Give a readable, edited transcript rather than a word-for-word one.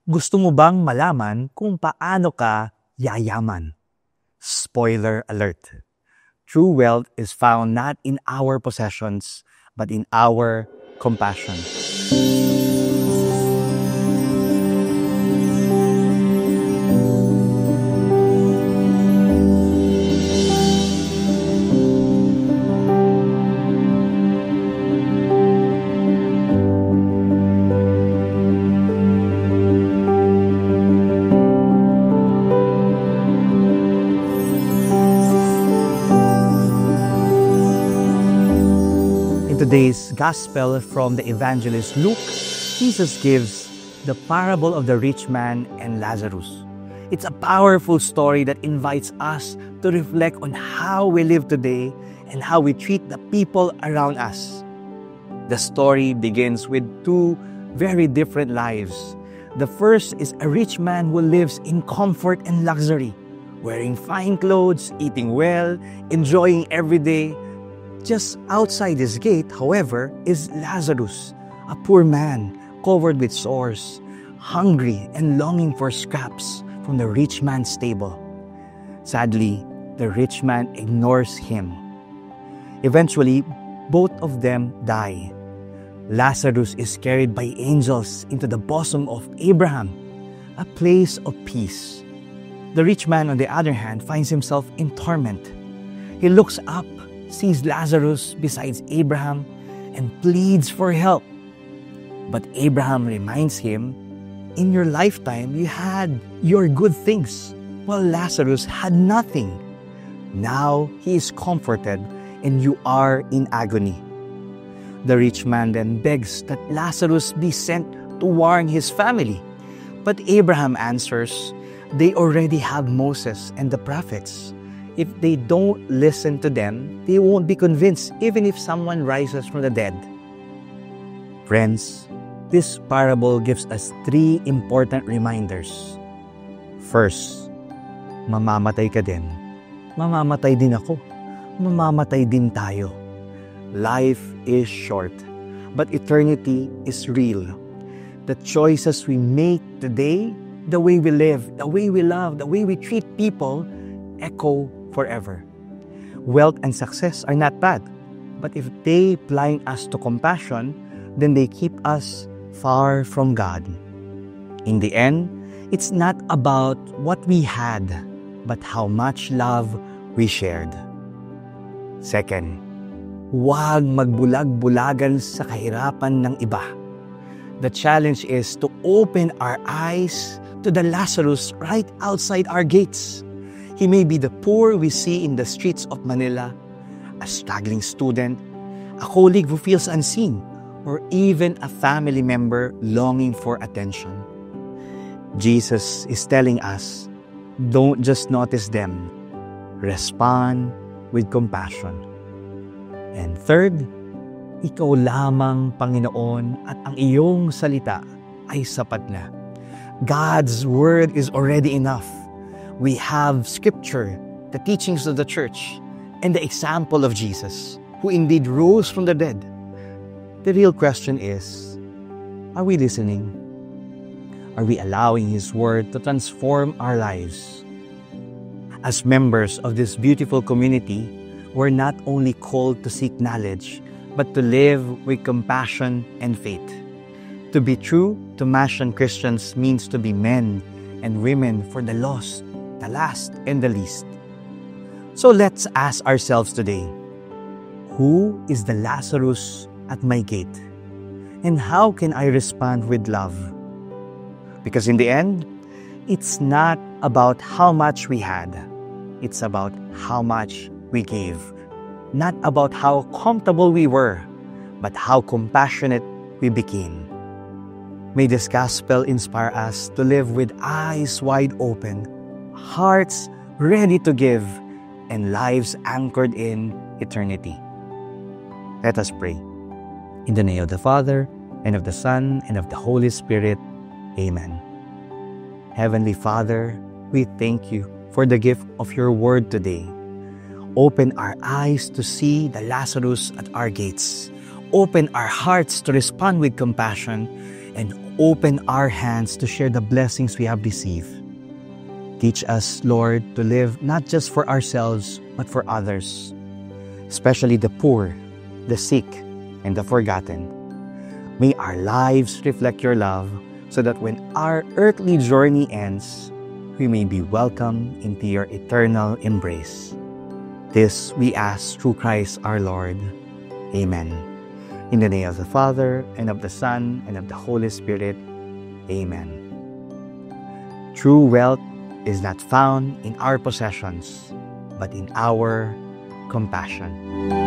Gusto mo bang malaman kung paano ka yayaman? Spoiler alert. True wealth is found not in our possessions, but in our compassion. Today's Gospel from the Evangelist Luke, Jesus gives the parable of the rich man and Lazarus. It's a powerful story that invites us to reflect on how we live today and how we treat the people around us. The story begins with two very different lives. The first is a rich man who lives in comfort and luxury, wearing fine clothes, eating well, enjoying every day. Just outside his gate, however, is Lazarus, a poor man covered with sores, hungry and longing for scraps from the rich man's table. Sadly, the rich man ignores him. Eventually, both of them die. Lazarus is carried by angels into the bosom of Abraham, a place of peace. The rich man, on the other hand, finds himself in torment. He looks up, sees Lazarus beside Abraham, and pleads for help. But Abraham reminds him, in your lifetime, you had your good things, while Lazarus had nothing. Now he is comforted, and you are in agony. The rich man then begs that Lazarus be sent to warn his family. But Abraham answers, they already have Moses and the prophets. If they don't listen to them, they won't be convinced even if someone rises from the dead. Friends, this parable gives us three important reminders. First, mamamatay ka din. Mamamatay din ako. Mamamatay din tayo. Life is short, but eternity is real. The choices we make today, the way we live, the way we love, the way we treat people, echo forever. Wealth and success are not bad, but if they blind us to compassion, then they keep us far from God. In the end, it's not about what we had, but how much love we shared. Second, huwag magbulag-bulagan sa kahirapan ng iba. The challenge is to open our eyes to the Lazarus right outside our gates. He may be the poor we see in the streets of Manila, a struggling student, a colleague who feels unseen, or even a family member longing for attention. Jesus is telling us, don't just notice them, respond with compassion. And third, ikaw lamang, Panginoon, at ang iyong salita ay sapat na. God's word is already enough. We have Scripture, the teachings of the Church, and the example of Jesus, who indeed rose from the dead. The real question is, are we listening? Are we allowing His Word to transform our lives? As members of this beautiful community, we're not only called to seek knowledge, but to live with compassion and faith. To be true to Mission Christians means to be men and women for the lost, the last and the least. So let's ask ourselves today, who is the Lazarus at my gate? And how can I respond with love? Because in the end, it's not about how much we had. It's about how much we gave. Not about how comfortable we were, but how compassionate we became. May this gospel inspire us to live with eyes wide open, hearts ready to give, and lives anchored in eternity. Let us pray. In the name of the Father, and of the Son, and of the Holy Spirit. Amen. Heavenly Father, we thank you for the gift of your word today. Open our eyes to see the Lazarus at our gates. Open our hearts to respond with compassion, and open our hands to share the blessings we have received. Teach us, Lord, to live not just for ourselves, but for others, especially the poor, the sick, and the forgotten. May our lives reflect your love so that when our earthly journey ends, we may be welcomed into your eternal embrace. This we ask through Christ our Lord. Amen. In the name of the Father, and of the Son, and of the Holy Spirit. Amen. True wealth is not found in our possessions, but in our compassion.